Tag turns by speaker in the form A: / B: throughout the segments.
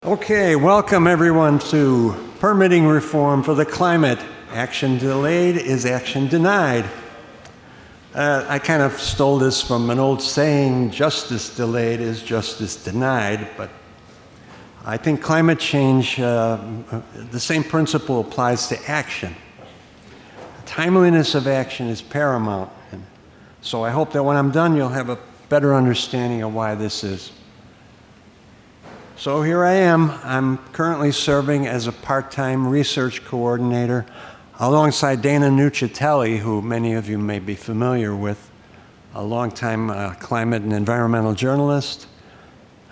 A: Okay, welcome everyone to permitting reform for the climate. Action delayed is action denied. I kind of stole this from an old saying, justice delayed is justice denied, but I think climate change, the same principle applies to action. Timeliness of action is paramount, and so I hope that when I'm done you'll have a better understanding of why this is. So here I am. I'm currently serving as a part-time research coordinator alongside Dana Nuccitelli, who many of you may be familiar with, a longtime climate and environmental journalist.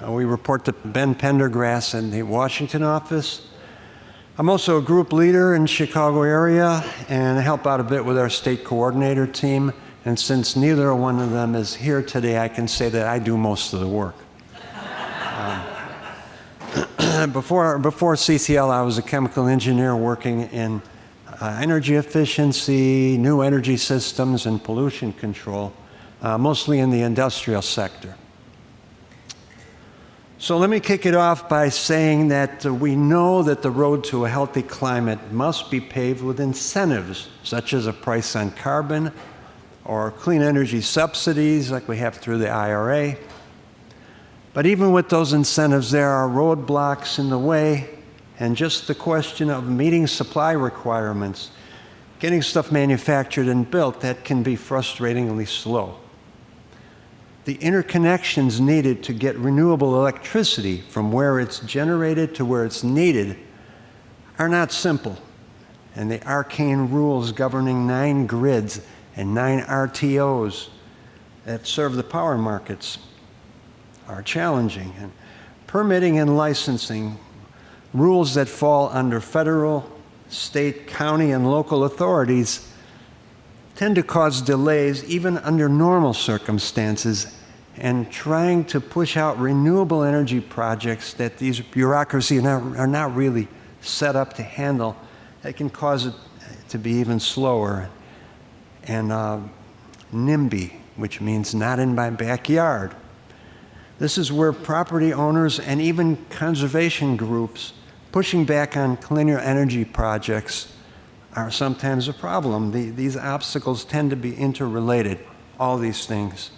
A: We report to Ben Pendergrass in the Washington office. I'm also a group leader in the Chicago area and I help out a bit with our state coordinator team. And since neither one of them is here today, I can say that I do most of the work. Before CCL, I was a chemical engineer working in energy efficiency, new energy systems, and pollution control, mostly in the industrial sector. So let me kick it off by saying that we know that the road to a healthy climate must be paved with incentives, such as a price on carbon or clean energy subsidies like we have through the IRA. But even with those incentives, there are roadblocks in the way, and just the question of meeting supply requirements, getting stuff manufactured and built, that can be frustratingly slow. The interconnections needed to get renewable electricity from where it's generated to where it's needed are not simple, and the arcane rules governing 9 grids and 9 RTOs that serve the power markets are challenging. And permitting and licensing, rules that fall under federal, state, county, and local authorities, tend to cause delays even under normal circumstances, and trying to push out renewable energy projects that these bureaucracies are not really set up to handle, that can cause it to be even slower. And NIMBY, which means not in my backyard. This is where property owners and even conservation groups pushing back on cleaner energy projects are sometimes a problem. These obstacles tend to be interrelated, all these things.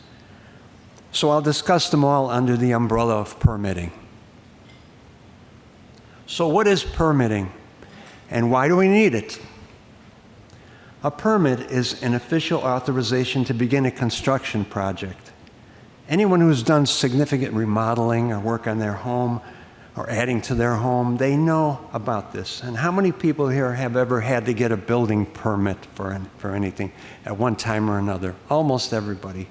A: So I'll discuss them all under the umbrella of permitting. So what is permitting, and why do we need it? A permit is an official authorization to begin a construction project. Anyone who's done significant remodeling or work on their home or adding to their home, they know about this. And how many people here have ever had to get a building permit for anything at one time or another? Almost everybody.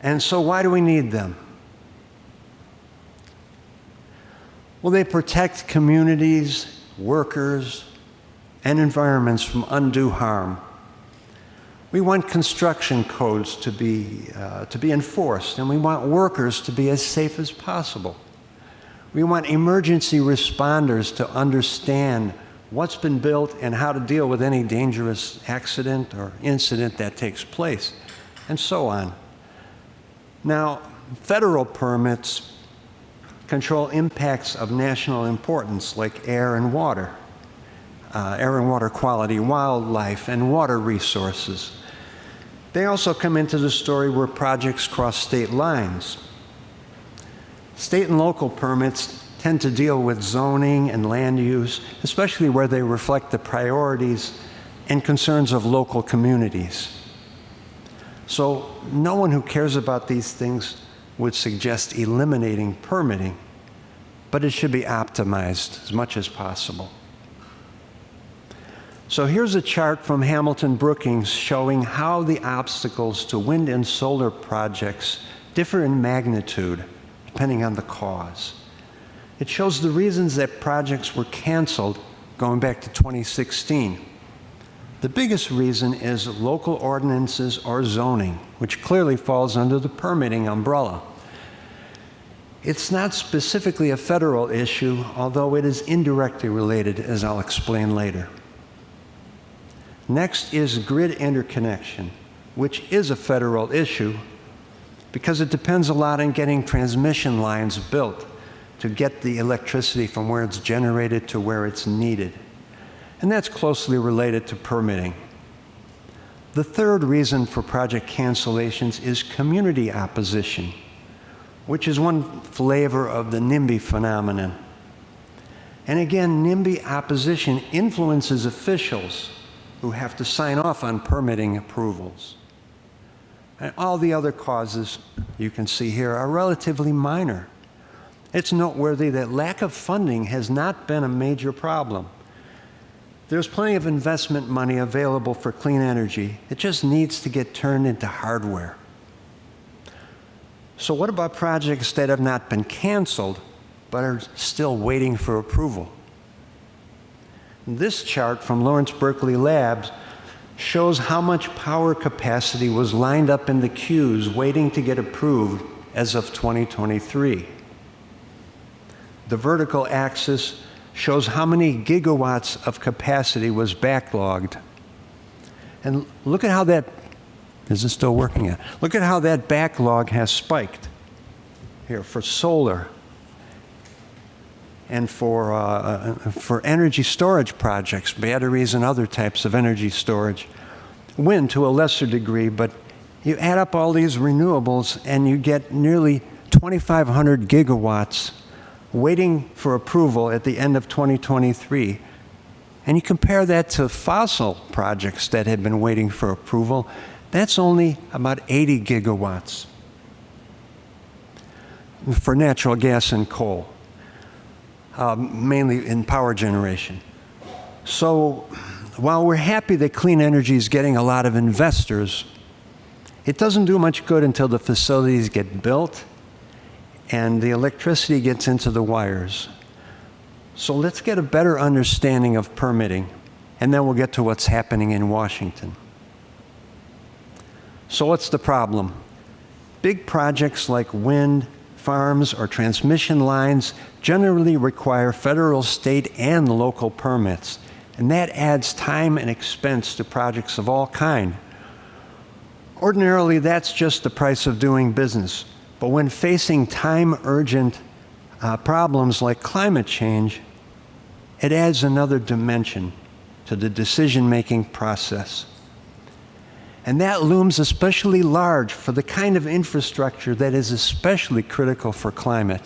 A: And so why do we need them? Well, they protect communities, workers, and environments from undue harm. We want construction codes to be enforced, and we want workers to be as safe as possible. We want emergency responders to understand what's been built and how to deal with any dangerous accident or incident that takes place, and so on. Now, federal permits control impacts of national importance like air and water quality, wildlife, and water resources. They also come into the story where projects cross state lines. State and local permits tend to deal with zoning and land use, especially where they reflect the priorities and concerns of local communities. So no one who cares about these things would suggest eliminating permitting, but it should be optimized as much as possible. So here's a chart from Hamilton Brookings showing how the obstacles to wind and solar projects differ in magnitude depending on the cause. It shows the reasons that projects were canceled going back to 2016. The biggest reason is local ordinances or zoning, which clearly falls under the permitting umbrella. It's not specifically a federal issue, although it is indirectly related, as I'll explain later. Next is grid interconnection, which is a federal issue because it depends a lot on getting transmission lines built to get the electricity from where it's generated to where it's needed. And that's closely related to permitting. The third reason for project cancellations is community opposition, which is one flavor of the NIMBY phenomenon. And again, NIMBY opposition influences officials who have to sign off on permitting approvals. And all the other causes you can see here are relatively minor. It's noteworthy that lack of funding has not been a major problem. There's plenty of investment money available for clean energy. It just needs to get turned into hardware. So what about projects that have not been canceled but are still waiting for approval? This chart from Lawrence Berkeley Labs shows how much power capacity was lined up in the queues waiting to get approved as of 2023. The vertical axis shows how many gigawatts of capacity was backlogged. And look at how that, is it still working yet? Look at how that backlog has spiked here for solar and for energy storage projects, batteries and other types of energy storage. Wind to a lesser degree, but you add up all these renewables and you get nearly 2,500 gigawatts waiting for approval at the end of 2023. And you compare that to fossil projects that had been waiting for approval, that's only about 80 gigawatts for natural gas and coal, mainly in power generation. So while we're happy that clean energy is getting a lot of investors, it doesn't do much good until the facilities get built and the electricity gets into the wires. So let's get a better understanding of permitting, and then we'll get to what's happening in Washington. So what's the problem? Big projects like wind farms or transmission lines generally require federal, state, and local permits, and that adds time and expense to projects of all kinds. Ordinarily, that's just the price of doing business. But when facing time-urgent problems like climate change, it adds another dimension to the decision-making process. And that looms especially large for the kind of infrastructure that is especially critical for climate.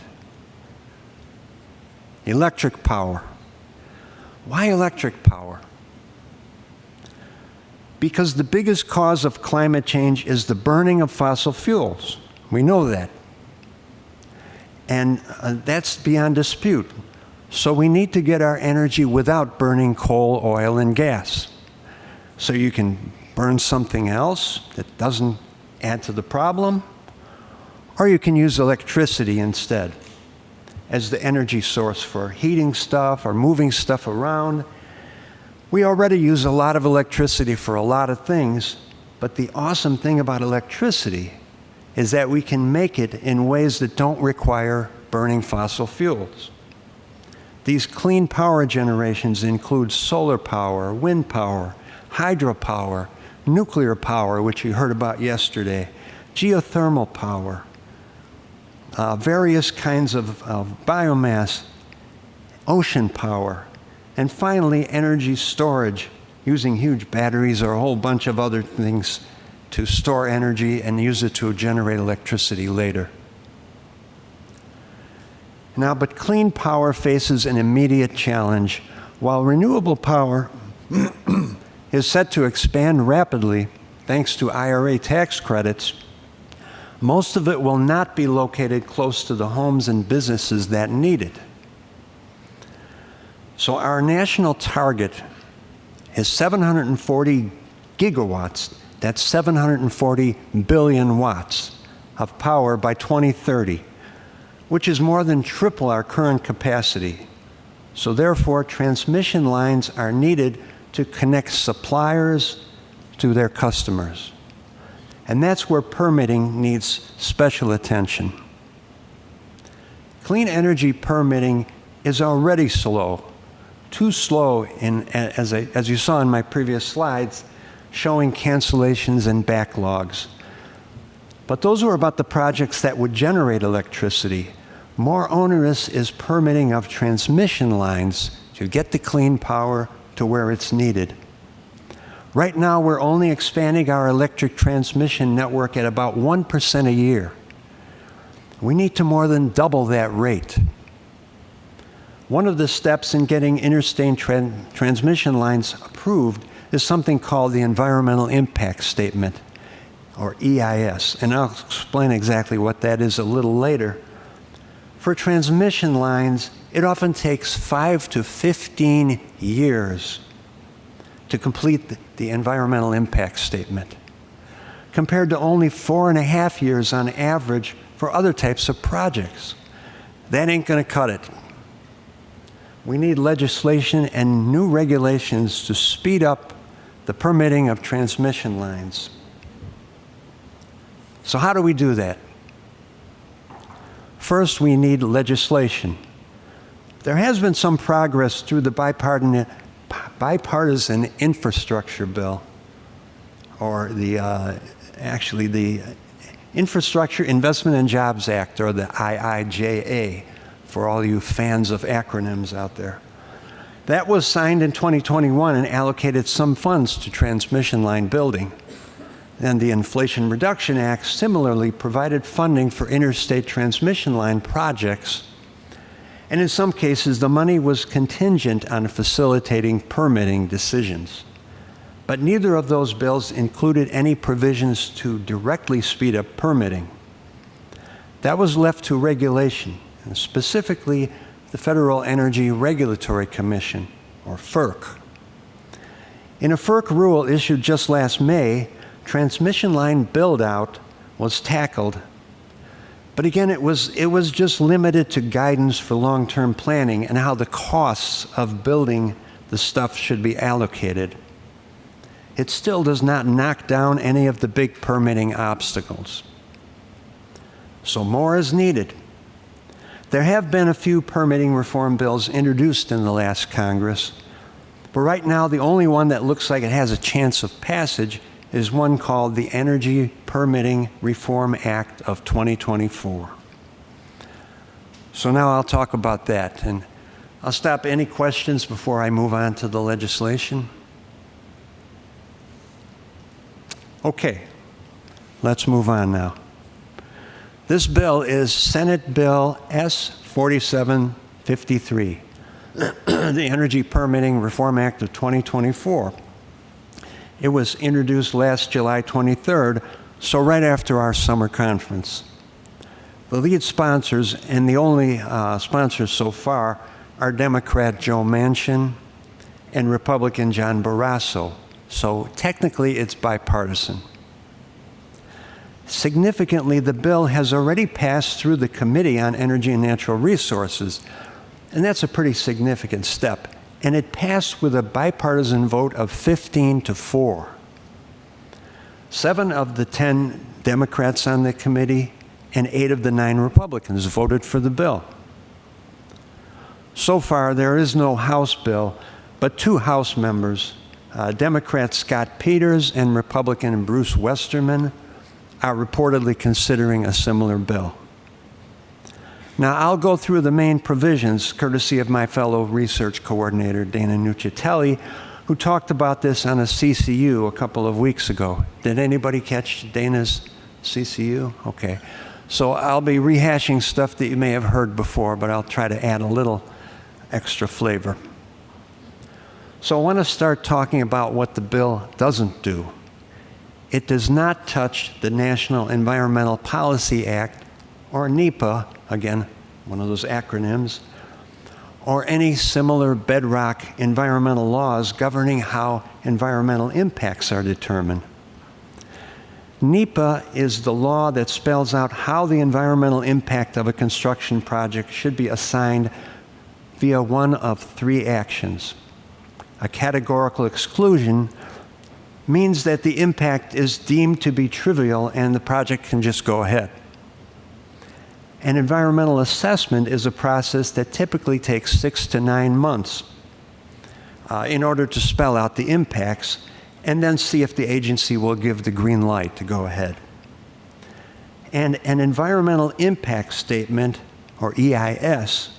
A: Electric power. Why electric power? Because the biggest cause of climate change is the burning of fossil fuels. We know that. And that's beyond dispute. So we need to get our energy without burning coal, oil, and gas. So you can burn something else that doesn't add to the problem, or you can use electricity instead as the energy source for heating stuff or moving stuff around. We already use a lot of electricity for a lot of things, but the awesome thing about electricity is that we can make it in ways that don't require burning fossil fuels. These clean power generations include solar power, wind power, hydropower, nuclear power, which you heard about yesterday, geothermal power, various kinds of biomass, ocean power, and finally energy storage using huge batteries or a whole bunch of other things to store energy and use it to generate electricity later. Now, but clean power faces an immediate challenge. While renewable power is set to expand rapidly thanks to IRA tax credits, most of it will not be located close to the homes and businesses that need it. So our national target is 740 gigawatts. That's 740 billion watts of power by 2030, which is more than triple our current capacity. So therefore, transmission lines are needed to connect suppliers to their customers. And that's where permitting needs special attention. Clean energy permitting is already slow, too slow, as you saw in my previous slides, showing cancellations and backlogs. But those were about the projects that would generate electricity. more onerous is permitting of transmission lines to get the clean power to where it's needed. Right now, we're only expanding our electric transmission network at about 1% a year. We need to more than double that rate. One of the steps in getting interstate transmission lines approved is something called the Environmental Impact Statement, or EIS, and I'll explain exactly what that is a little later. For transmission lines, it often takes 5 to 15 years to complete the Environmental Impact Statement, compared to only 4.5 years on average for other types of projects. That ain't going to cut it. We need legislation and new regulations to speed up the permitting of transmission lines. So how do we do that? First, we need legislation. There has been some progress through the bipartisan infrastructure bill, or the Infrastructure Investment and Jobs Act, or the IIJA, for all you fans of acronyms out there. That was signed in 2021 and allocated some funds to transmission line building. And the Inflation Reduction Act similarly provided funding for interstate transmission line projects. And in some cases, the money was contingent on facilitating permitting decisions. But neither of those bills included any provisions to directly speed up permitting. That was left to regulation, and specifically the Federal Energy Regulatory Commission, or FERC. In a FERC rule issued just last May, transmission line build-out was tackled. But again, it was just limited to guidance for long-term planning and how the costs of building the stuff should be allocated. It still does not knock down any of the big permitting obstacles. So more is needed. There have been a few permitting reform bills introduced in the last Congress, but right now the only one that looks like it has a chance of passage is one called the Energy Permitting Reform Act of 2024. So now I'll talk about that, and I'll stop any questions before I move on to the legislation. Okay, let's move on now. This bill is Senate Bill S-4753, the Energy Permitting Reform Act of 2024. It was introduced last July 23rd, so right after our summer conference. The lead sponsors, and the only sponsors so far, are Democrat Joe Manchin and Republican John Barrasso, so technically it's bipartisan. Significantly, the bill has already passed through the Committee on Energy and Natural Resources, and that's a pretty significant step. And it passed with a bipartisan vote of 15-4. 7 of the 10 Democrats on the committee and 8 of the 9 Republicans voted for the bill. So far, there is no House bill, but 2 House members, Democrat Scott Peters and Republican Bruce Westerman, are reportedly considering a similar bill. Now, I'll go through the main provisions, courtesy of my fellow research coordinator, Dana Nuccitelli, who talked about this on a CCU a couple of weeks ago. Did anybody catch Dana's CCU? Okay. So I'll be rehashing stuff that you may have heard before, but I'll try to add a little extra flavor. So I want to start talking about what the bill doesn't do. It does not touch the National Environmental Policy Act, or NEPA, again, one of those acronyms, or any similar bedrock environmental laws governing how environmental impacts are determined. NEPA is the law that spells out how the environmental impact of a construction project should be assigned via one of 3 actions. A categorical exclusion means that the impact is deemed to be trivial and the project can just go ahead. An environmental assessment is a process that typically takes 6 to 9 months in order to spell out the impacts and then see if the agency will give the green light to go ahead. And an environmental impact statement or EIS,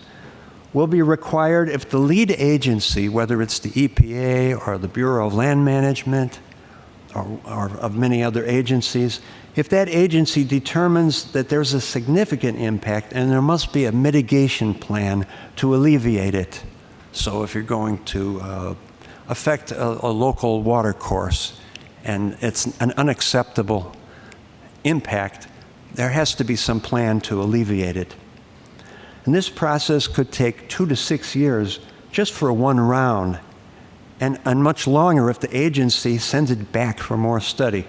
A: will be required if the lead agency, whether it's the EPA or the Bureau of Land Management or of many other agencies, if that agency determines that there's a significant impact and there must be a mitigation plan to alleviate it. So if you're going to affect a local water course and it's an unacceptable impact, there has to be some plan to alleviate it. And this process could take 2 to 6 years just for one round, and much longer if the agency sends it back for more study.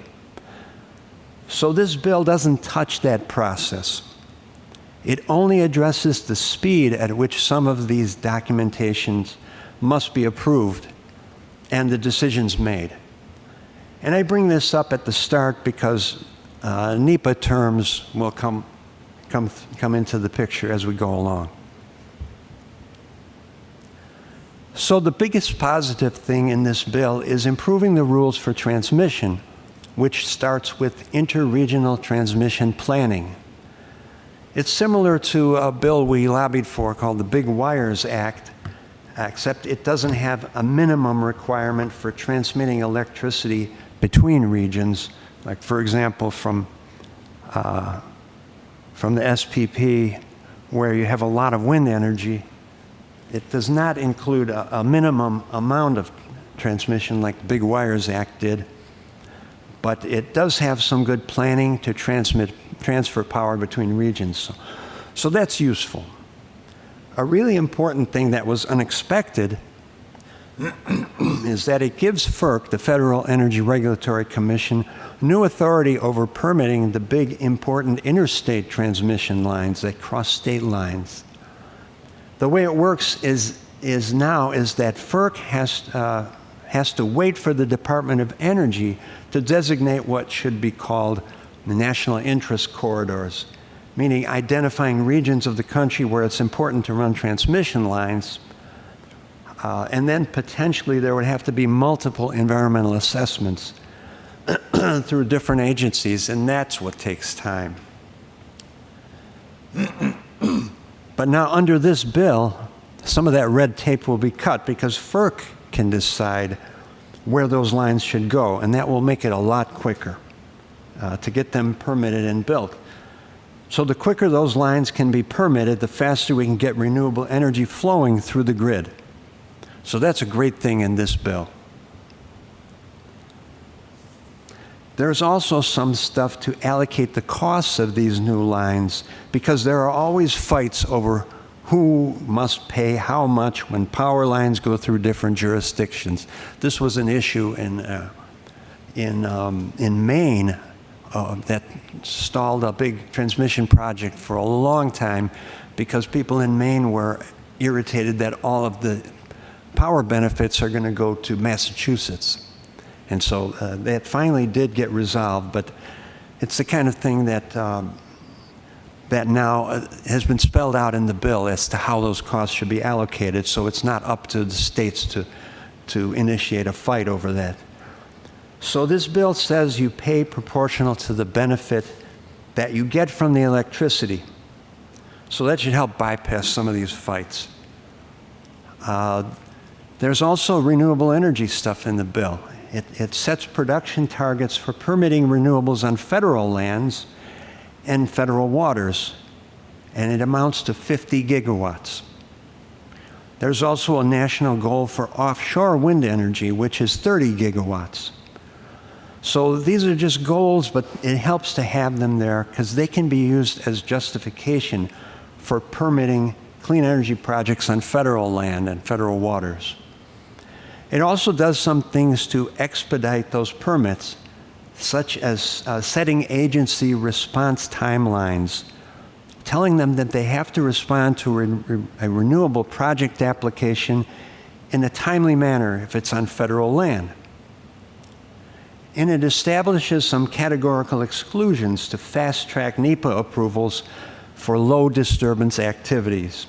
A: So this bill doesn't touch that process. It only addresses the speed at which some of these documentations must be approved and the decisions made. And I bring this up at the start because NEPA terms will come into the picture as we go along. So the biggest positive thing in this bill is improving the rules for transmission, which starts with interregional transmission planning. It's similar to a bill we lobbied for called the Big Wires Act, except it doesn't have a minimum requirement for transmitting electricity between regions, like for example from the SPP, where you have a lot of wind energy. It does not include a minimum amount of transmission like the Big Wires Act did, but it does have some good planning to transfer power between regions. So that's useful. A really important thing that was unexpected is that it gives FERC, the Federal Energy Regulatory Commission, new authority over permitting the big important interstate transmission lines that cross state lines. The way it works is that FERC has to wait for the Department of Energy to designate what should be called the national interest corridors, meaning identifying regions of the country where it's important to run transmission lines. And then potentially there would have to be multiple environmental assessments through different agencies, and that's what takes time. But now under this bill, some of that red tape will be cut because FERC can decide where those lines should go, and that will make it a lot quicker to get them permitted and built. So the quicker those lines can be permitted, the faster we can get renewable energy flowing through the grid. So that's a great thing in this bill. There's also some stuff to allocate the costs of these new lines, because there are always fights over who must pay how much when power lines go through different jurisdictions. This was an issue in Maine that stalled a big transmission project for a long time because people in Maine were irritated that all of the power benefits are going to go to Massachusetts. And so that finally did get resolved, but it's the kind of thing that that now has been spelled out in the bill as to how those costs should be allocated, so it's not up to the states to initiate a fight over that. So this bill says you pay proportional to the benefit that you get from the electricity. So that should help bypass some of these fights. There's also renewable energy stuff in the bill. It sets production targets for permitting renewables on federal lands and federal waters, and it amounts to 50 gigawatts. There's also a national goal for offshore wind energy, which is 30 gigawatts. So these are just goals, but it helps to have them there because they can be used as justification for permitting clean energy projects on federal land and federal waters. It also does some things to expedite those permits, such as setting agency response timelines, telling them that they have to respond to a renewable project application in a timely manner if it's on federal land. And it establishes some categorical exclusions to fast-track NEPA approvals for low disturbance activities.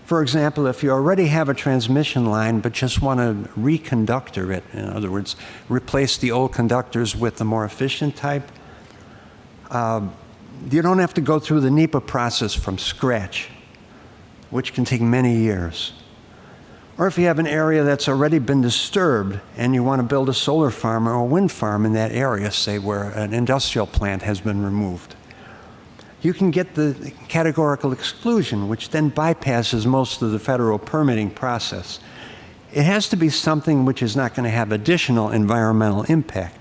A: For example, if you already have a transmission line but just want to reconductor it, in other words, replace the old conductors with the more efficient type, you don't have to go through the NEPA process from scratch. which can take many years. Or if you have an area that's already been disturbed and you want to build a solar farm or a wind farm in that area, say where an industrial plant has been removed, you can get the categorical exclusion, which then bypasses most of the federal permitting process. It has to be something which is not going to have additional environmental impact.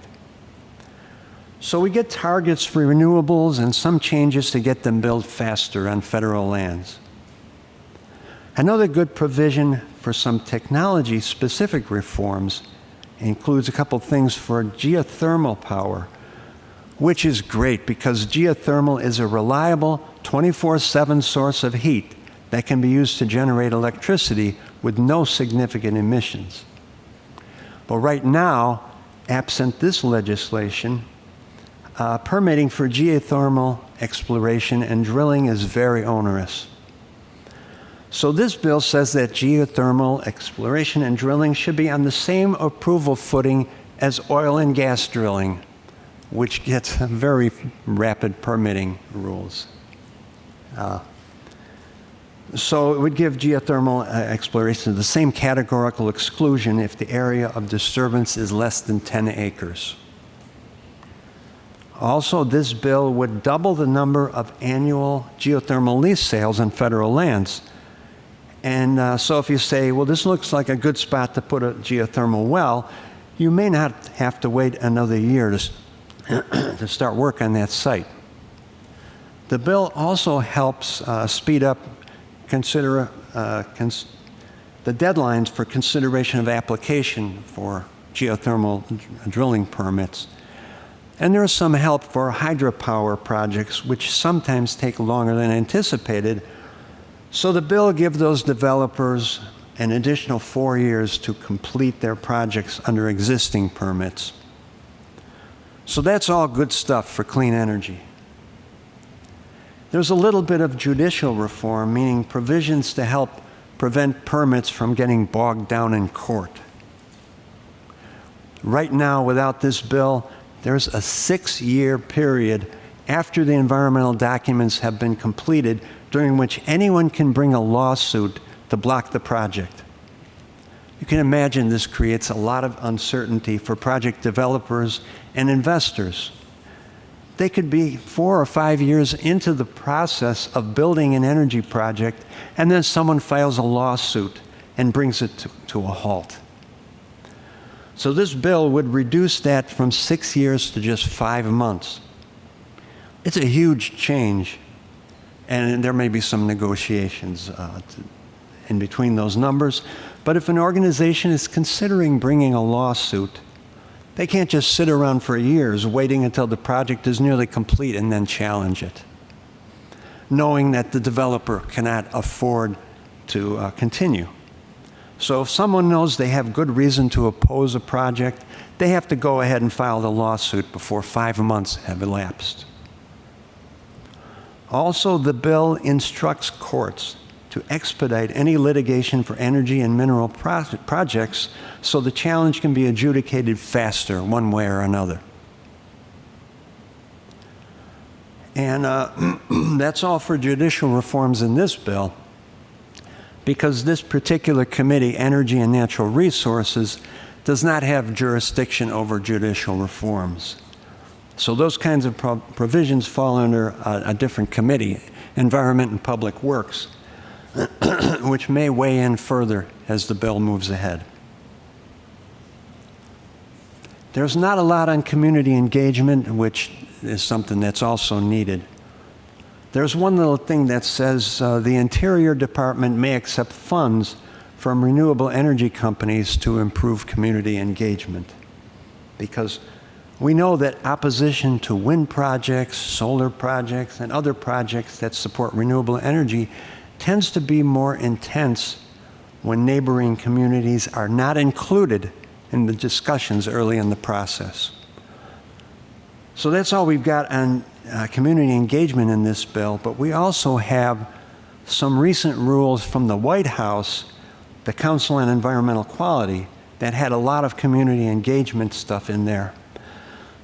A: So we get targets for renewables and some changes to get them built faster on federal lands. Another good provision for some technology-specific reforms includes a couple things for geothermal power, which is great because geothermal is a reliable 24/7 source of heat that can be used to generate electricity with no significant emissions. But right now, absent this legislation, permitting for geothermal exploration and drilling is very onerous. So this bill says that geothermal exploration and drilling should be on the same approval footing as oil and gas drilling, which gets very rapid permitting rules. So it would give geothermal exploration the same categorical exclusion if the area of disturbance is less than 10 acres. Also, this bill would double the number of annual geothermal lease sales on federal lands. And so if you say, well, this looks like a good spot to put a geothermal well, you may not have to wait another year to start work on that site. The bill also helps speed up the deadlines for consideration of application for geothermal drilling permits. And there is some help for hydropower projects, which sometimes take longer than anticipated. So the bill gives those developers an additional 4 years to complete their projects under existing permits. So that's all good stuff for clean energy. There's a little bit of judicial reform, meaning provisions to help prevent permits from getting bogged down in court. Right now, without this bill, there's a 6-year period after the environmental documents have been completed during which anyone can bring a lawsuit to block the project. You can imagine this creates a lot of uncertainty for project developers and investors. They could be 4 or 5 years into the process of building an energy project, and then someone files a lawsuit and brings it to a halt. So this bill would reduce that from 6 years to just 5 months. It's a huge change, and there may be some negotiations in between those numbers. But if an organization is considering bringing a lawsuit, they can't just sit around for years waiting until the project is nearly complete and then challenge it, knowing that the developer cannot afford to continue. So if someone knows they have good reason to oppose a project, they have to go ahead and file the lawsuit before 5 months have elapsed. Also, the bill instructs courts to expedite any litigation for energy and mineral projects so the challenge can be adjudicated faster one way or another. And that's all for judicial reforms in this bill, because this particular committee, Energy and Natural Resources, does not have jurisdiction over judicial reforms. So those kinds of provisions fall under a different committee, Environment and Public Works, which may weigh in further as the bill moves ahead. There's not a lot on community engagement, which is something that's also needed. There's one little thing that says the Interior Department may accept funds from renewable energy companies to improve community engagement, because we know that opposition to wind projects, solar projects, and other projects that support renewable energy tends to be more intense when neighboring communities are not included in the discussions early in the process. So that's all we've got on community engagement in this bill, but we also have some recent rules from the White House, the Council on Environmental Quality, that had a lot of community engagement stuff in there.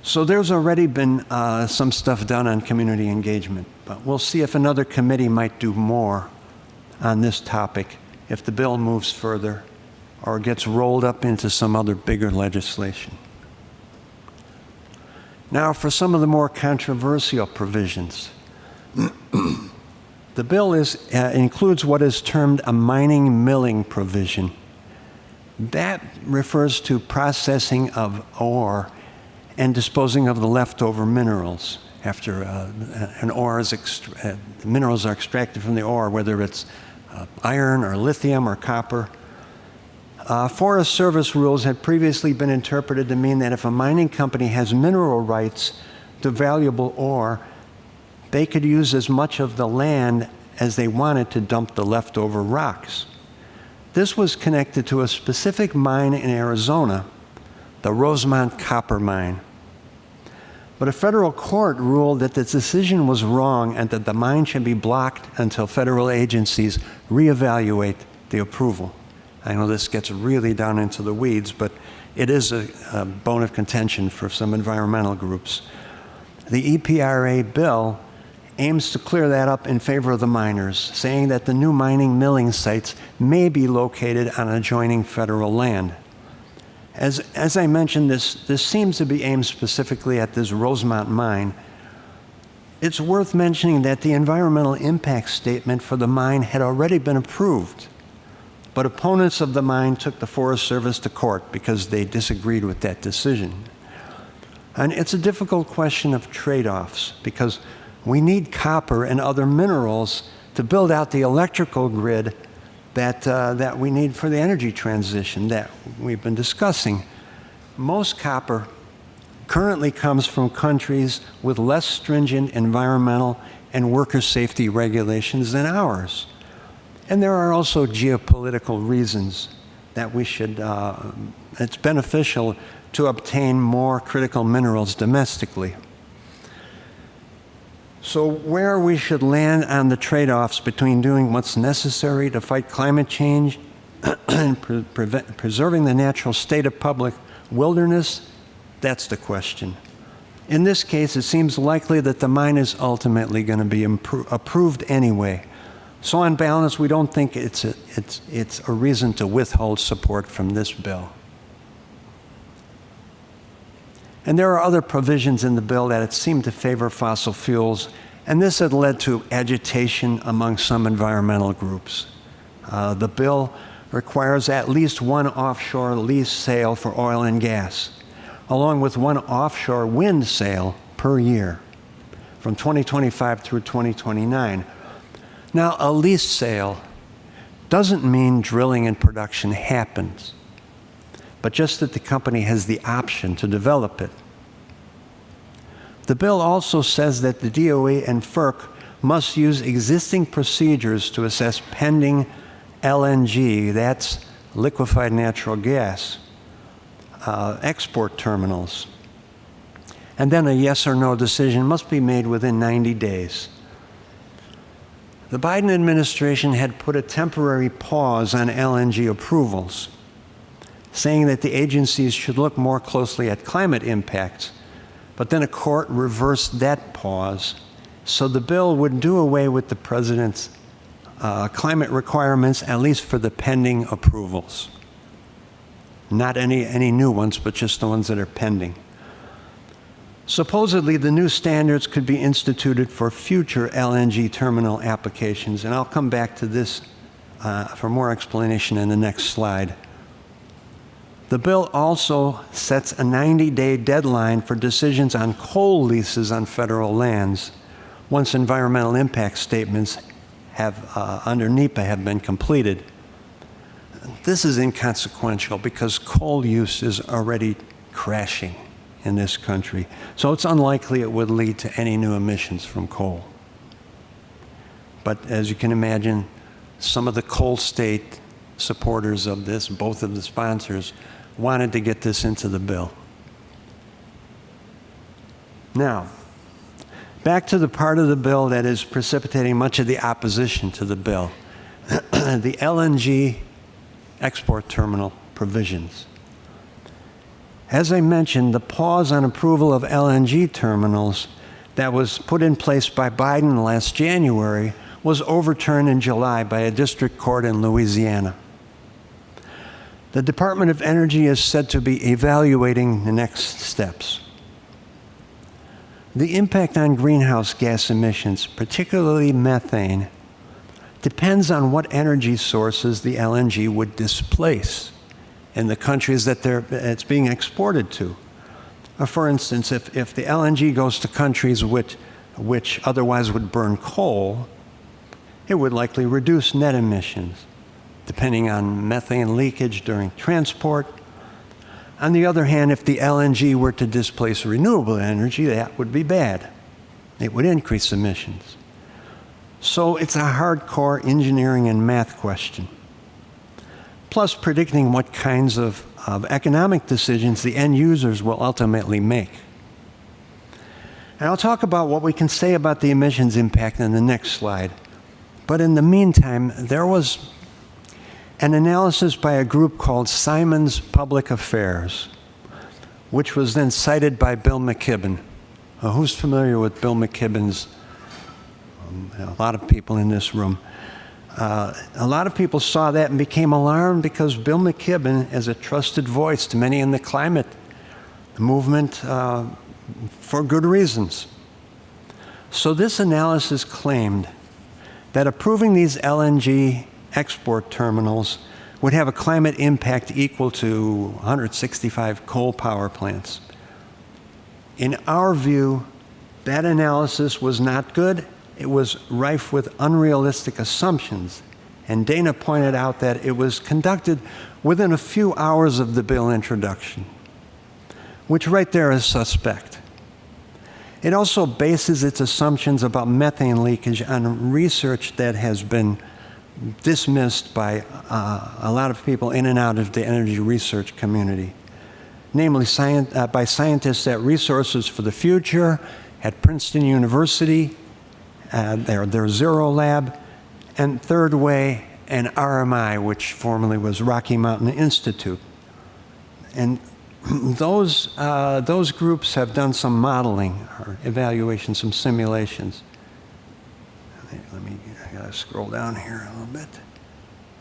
A: So there's already been some stuff done on community engagement, but we'll see if another committee might do more on this topic if the bill moves further or gets rolled up into some other bigger legislation. Now, for some of the more controversial provisions. The bill includes what is termed a mining milling provision. That refers to processing of ore and disposing of the leftover minerals after minerals are extracted from the ore, whether it's iron or lithium or copper. Forest Service rules had previously been interpreted to mean that if a mining company has mineral rights to valuable ore, they could use as much of the land as they wanted to dump the leftover rocks. This was connected to a specific mine in Arizona, the Rosemont Copper Mine. But a federal court ruled that the decision was wrong and that the mine should be blocked until federal agencies reevaluate the approval. I know this gets really down into the weeds, but it is a bone of contention for some environmental groups. The EPRA bill aims to clear that up in favor of the miners, saying that the new mining milling sites may be located on adjoining federal land. As I mentioned, this seems to be aimed specifically at this Rosemont mine. It's worth mentioning that the environmental impact statement for the mine had already been approved, but opponents of the mine took the Forest Service to court because they disagreed with that decision. And it's a difficult question of trade-offs because we need copper and other minerals to build out the electrical grid that we need for the energy transition that we've been discussing. Most copper currently comes from countries with less stringent environmental and worker safety regulations than ours. And there are also geopolitical reasons that we should, it's beneficial to obtain more critical minerals domestically. So where we should land on the trade-offs between doing what's necessary to fight climate change and preserving the natural state of public wilderness, that's the question. In this case, it seems likely that the mine is ultimately going to be approved anyway. So on balance, we don't think it's a reason to withhold support from this bill. And there are other provisions in the bill that seem to favor fossil fuels, and this had led to agitation among some environmental groups. The bill requires at least one offshore lease sale for oil and gas, along with one offshore wind sale per year from 2025 through 2029. Now, a lease sale doesn't mean drilling and production happens, but just that the company has the option to develop it. The bill also says that the DOE and FERC must use existing procedures to assess pending LNG, that's liquefied natural gas, export terminals. And then a yes or no decision must be made within 90 days. The Biden administration had put a temporary pause on LNG approvals, saying that the agencies should look more closely at climate impacts, but then a court reversed that pause, so the bill would do away with the president's climate requirements, at least for the pending approvals. Not any new ones, but just the ones that are pending. Supposedly, the new standards could be instituted for future LNG terminal applications, and I'll come back to this for more explanation in the next slide. The bill also sets a 90-day deadline for decisions on coal leases on federal lands once environmental impact statements under NEPA have been completed. This is inconsequential because coal use is already crashing in this country, so it's unlikely it would lead to any new emissions from coal. But as you can imagine, some of the coal state supporters of this, both of the sponsors, wanted to get this into the bill. Now, back to the part of the bill that is precipitating much of the opposition to the bill, the LNG export terminal provisions. As I mentioned, the pause on approval of LNG terminals that was put in place by Biden last January was overturned in July by a district court in Louisiana. The Department of Energy is said to be evaluating the next steps. The impact on greenhouse gas emissions, particularly methane, depends on what energy sources the LNG would displace in the countries that it's being exported to. For instance, if the LNG goes to countries which otherwise would burn coal, it would likely reduce net emissions, depending on methane leakage during transport. On the other hand, if the LNG were to displace renewable energy, that would be bad. It would increase emissions. So it's a hardcore engineering and math question. Plus predicting what kinds of economic decisions the end users will ultimately make. And I'll talk about what we can say about the emissions impact in the next slide. But in the meantime, there was an analysis by a group called Simons Public Affairs, which was then cited by Bill McKibben. Who's familiar with Bill McKibben's? A lot of people in this room. A lot of people saw that and became alarmed because Bill McKibben is a trusted voice to many in the climate movement for good reasons. So this analysis claimed that approving these LNG export terminals would have a climate impact equal to 165 coal power plants. In our view, that analysis was not good. It was rife with unrealistic assumptions. And Dana pointed out that it was conducted within a few hours of the bill introduction, which right there is suspect. It also bases its assumptions about methane leakage on research that has been dismissed by a lot of people in and out of the energy research community, namely by scientists at Resources for the Future, at Princeton University, their Zero Lab, and Third Way and RMI, which formerly was Rocky Mountain Institute. And those groups have done some modeling or evaluation, some simulations. I gotta scroll down here a little bit.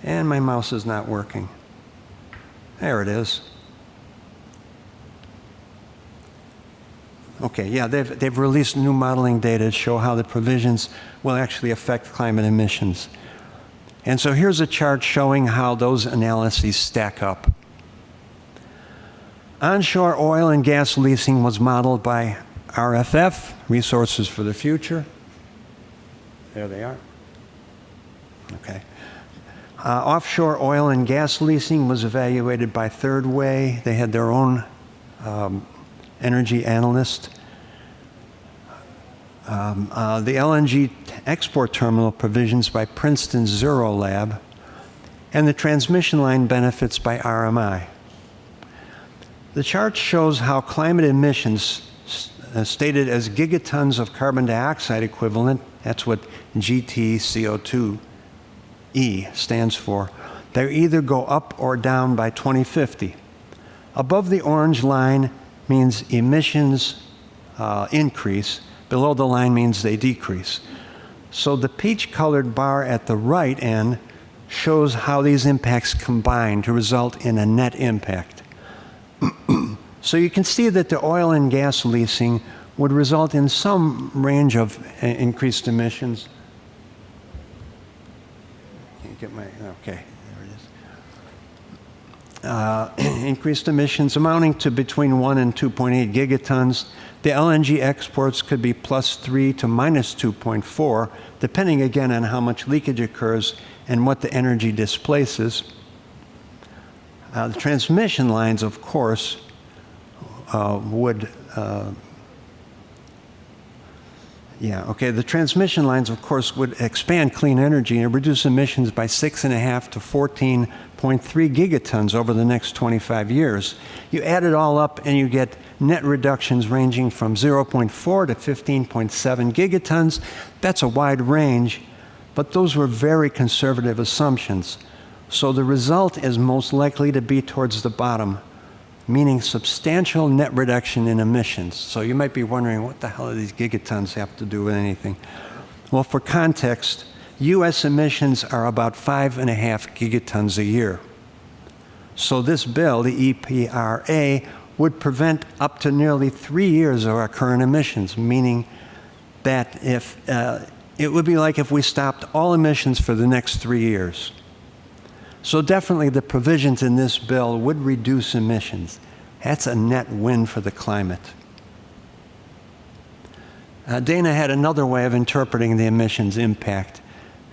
A: And my mouse is not working. There it is. Okay, yeah, they've released new modeling data to show how the provisions will actually affect climate emissions. And so here's a chart showing how those analyses stack up. Onshore oil and gas leasing was modeled by RFF, Resources for the Future. There they are. Okay. Offshore oil and gas leasing was evaluated by Third Way. They had their own energy analyst. The LNG export terminal provisions by Princeton's Zero Lab, and the transmission line benefits by RMI. The chart shows how climate emissions, stated as gigatons of carbon dioxide equivalent, that's what GTCO2E stands for, they either go up or down by 2050. Above the orange line means emissions increase, below the line means they decrease. So the peach-colored bar at the right end shows how these impacts combine to result in a net impact. So you can see that the oil and gas leasing would result in some range of increased emissions. Can't get my, okay, there it is. Increased emissions amounting to between 1 and 2.8 gigatons. The LNG exports could be +3 to -2.4, depending again on how much leakage occurs and what the energy displaces. The transmission lines, of course, the transmission lines, of course, would expand clean energy and reduce emissions by 6.5 to 14.3 gigatons over the next 25 years. You add it all up and you get net reductions ranging from 0.4 to 15.7 gigatons. That's a wide range, but those were very conservative assumptions. So the result is most likely to be towards the bottom, meaning substantial net reduction in emissions. So you might be wondering, what the hell do these gigatons have to do with anything? Well, for context, U.S. emissions are about 5.5 gigatons a year. So this bill, the EPRA, would prevent up to nearly 3 years of our current emissions, meaning that if it would be like if we stopped all emissions for the next 3 years. So definitely the provisions in this bill would reduce emissions. That's a net win for the climate. Dana had another way of interpreting the emissions impact,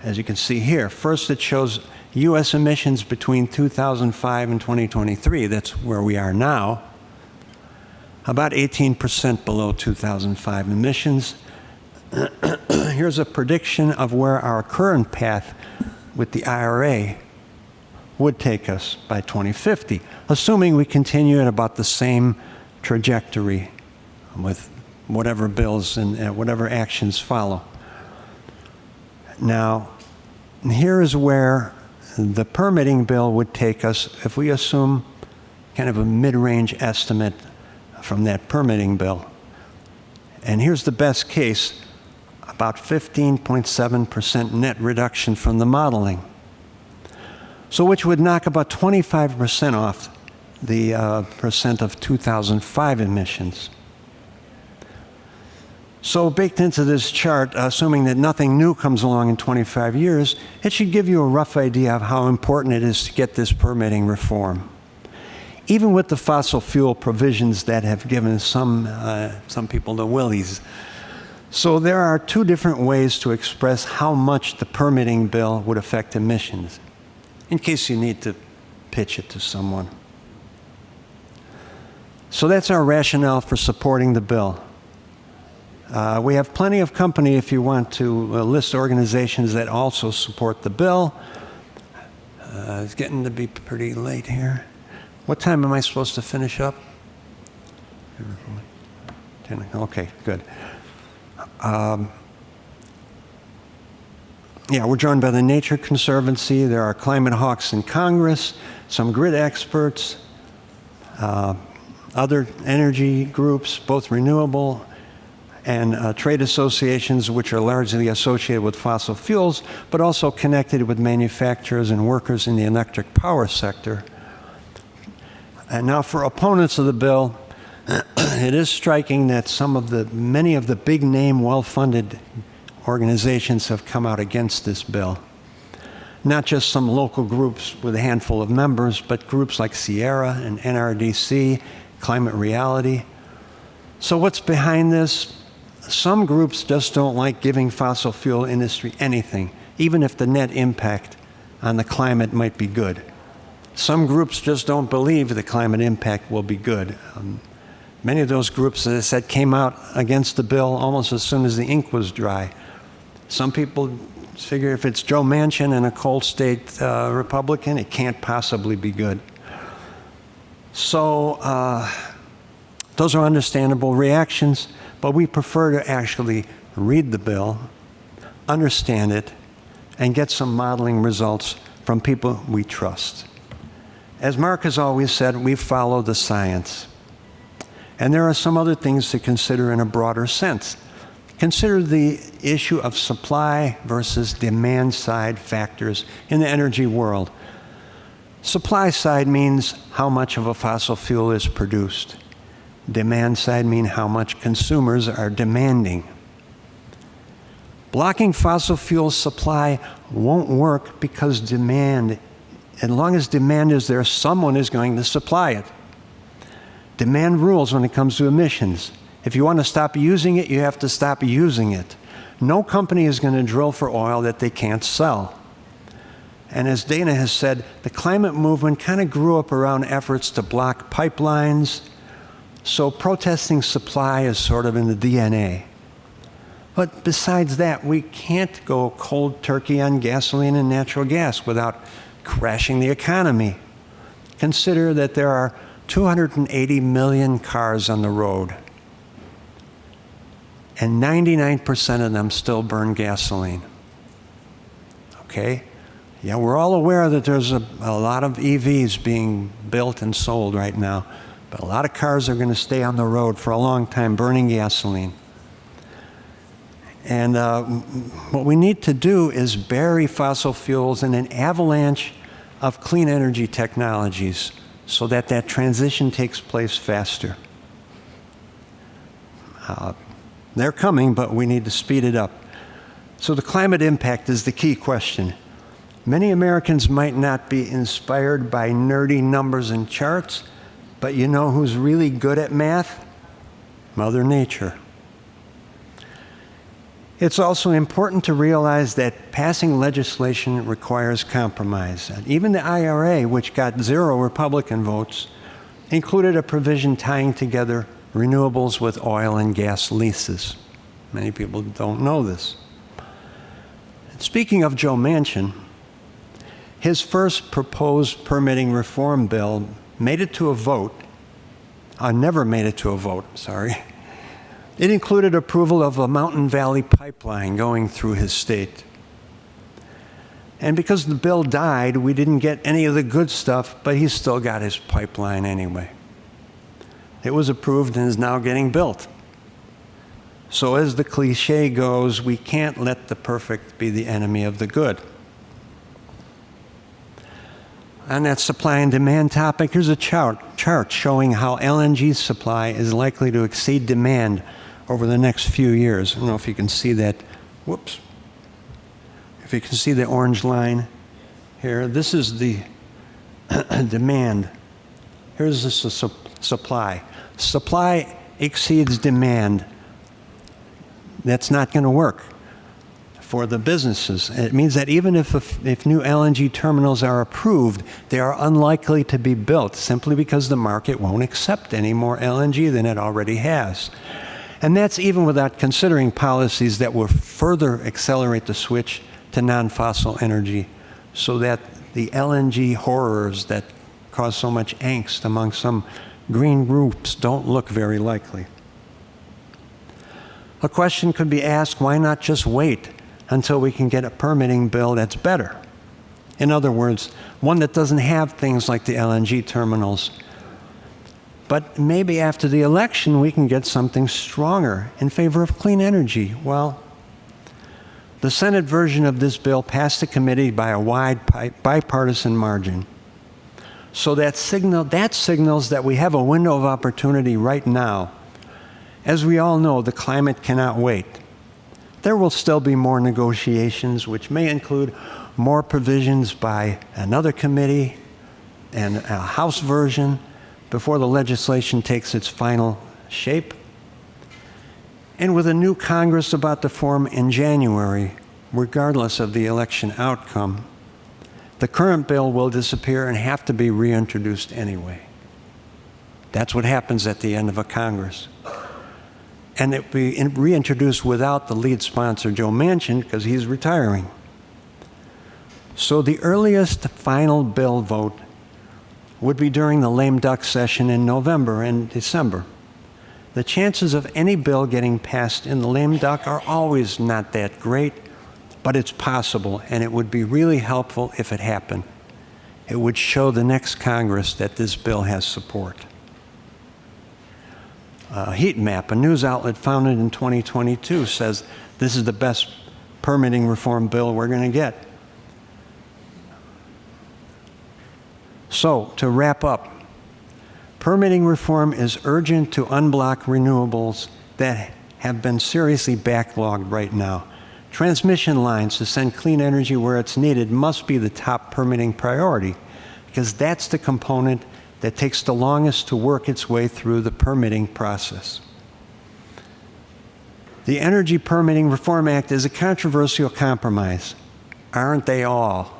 A: as you can see here. First, it shows U.S. emissions between 2005 and 2023. That's where we are now. About 18% below 2005 emissions. Here's a prediction of where our current path with the IRA would take us by 2050, assuming we continue at about the same trajectory with whatever bills and whatever actions follow. Now, here is where the permitting bill would take us if we assume kind of a mid-range estimate from that permitting bill. And here's the best case, about 15.7% net reduction from the modeling. So which would knock about 25% off the percent of 2005 emissions. So baked into this chart, assuming that nothing new comes along in 25 years, it should give you a rough idea of how important it is to get this permitting reform. Even with the fossil fuel provisions that have given some people the willies. So there are two different ways to express how much the permitting bill would affect emissions, in case you need to pitch it to someone. So that's our rationale for supporting the bill. We have plenty of company if you want to list organizations that also support the bill. It's getting to be pretty late here. What time am I supposed to finish up? 10. Okay, good. Yeah, we're joined by the Nature Conservancy. There are climate hawks in Congress, some grid experts, other energy groups, both renewable and trade associations which are largely associated with fossil fuels, but also connected with manufacturers and workers in the electric power sector. And now for opponents of the bill, it is striking that many of the big name, well-funded organizations have come out against this bill. Not just some local groups with a handful of members, but groups like Sierra and NRDC, Climate Reality. So what's behind this? Some groups just don't like giving fossil fuel industry anything, even if the net impact on the climate might be good. Some groups just don't believe the climate impact will be good. Many of those groups, as I said, came out against the bill almost as soon as the ink was dry. Some people figure if it's Joe Manchin and a cold state Republican, it can't possibly be good. So those are understandable reactions, but we prefer to actually read the bill, understand it, and get some modeling results from people we trust. As Mark has always said, we follow the science. And there are some other things to consider in a broader sense. Consider the issue of supply versus demand side factors in the energy world. Supply side means how much of a fossil fuel is produced. Demand side means how much consumers are demanding. Blocking fossil fuel supply won't work because demand, as long as demand is there, someone is going to supply it. Demand rules when it comes to emissions. If you want to stop using it, you have to stop using it. No company is going to drill for oil that they can't sell. And as Dana has said, the climate movement kind of grew up around efforts to block pipelines, so protesting supply is sort of in the DNA. But besides that, we can't go cold turkey on gasoline and natural gas without crashing the economy. Consider that there are 280 million cars on the road, and 99% of them still burn gasoline. Okay? Yeah, we're all aware that there's a lot of EVs being built and sold right now, but a lot of cars are going to stay on the road for a long time burning gasoline. And what we need to do is bury fossil fuels in an avalanche of clean energy technologies so that that transition takes place faster. They're coming, but we need to speed it up. So the climate impact is the key question. Many Americans might not be inspired by nerdy numbers and charts, but you know who's really good at math? Mother Nature. It's also important to realize that passing legislation requires compromise. And even the IRA, which got 0 Republican votes, included a provision tying together renewables with oil and gas leases. Many people don't know this. Speaking of Joe Manchin, his first proposed permitting reform bill made it to a vote. Never made it to a vote, sorry. It included approval of a Mountain Valley Pipeline going through his state. And because the bill died, we didn't get any of the good stuff, but he still got his pipeline anyway. It was approved and is now getting built. So as the cliche goes, we can't let the perfect be the enemy of the good. On that supply and demand topic, here's a chart showing how LNG supply is likely to exceed demand over the next few years. I don't know if you can see that. Whoops. If you can see the orange line here, this is the demand. Here's the supply. Supply exceeds demand. That's not going to work for the businesses. It means that even if new LNG terminals are approved, they are unlikely to be built simply because the market won't accept any more LNG than it already has. And that's even without considering policies that will further accelerate the switch to non-fossil energy so that the LNG horrors that cause so much angst among some green groups don't look very likely. A question could be asked, why not just wait until we can get a permitting bill that's better? In other words, one that doesn't have things like the LNG terminals. But maybe after the election, we can get something stronger in favor of clean energy. Well, the Senate version of this bill passed the committee by a wide bipartisan margin. So that signals that we have a window of opportunity right now. As we all know, the climate cannot wait. There will still be more negotiations, which may include more provisions by another committee and a House version before the legislation takes its final shape. And with a new Congress about to form in January, regardless of the election outcome, the current bill will disappear and have to be reintroduced anyway. That's what happens at the end of a Congress. And it will be reintroduced without the lead sponsor, Joe Manchin, because he's retiring. So the earliest final bill vote would be during the lame duck session in November and December. The chances of any bill getting passed in the lame duck are always not that great, but it's possible, and it would be really helpful if it happened. It would show the next Congress that this bill has support. Heat Map, a news outlet founded in 2022, says this is the best permitting reform bill we're going to get. So, to wrap up, permitting reform is urgent to unblock renewables that have been seriously backlogged right now. Transmission lines to send clean energy where it's needed must be the top permitting priority, because that's the component that takes the longest to work its way through the permitting process. The Energy Permitting Reform Act is a controversial compromise. Aren't they all?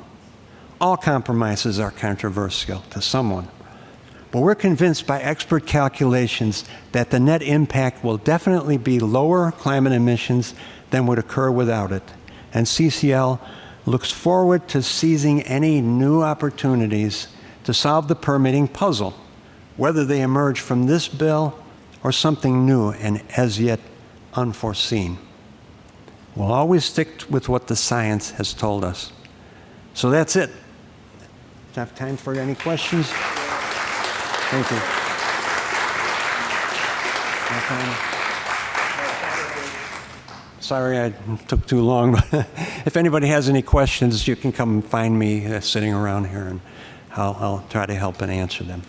A: All compromises are controversial to someone. But we're convinced by expert calculations that the net impact will definitely be lower climate emissions than would occur without it. And CCL looks forward to seizing any new opportunities to solve the permitting puzzle, whether they emerge from this bill or something new and as yet unforeseen. We'll always stick with what the science has told us. So that's it. Do you have time for any questions? Thank you. Sorry I took too long, but if anybody has any questions, you can come find me sitting around here, and I'll try to help and answer them.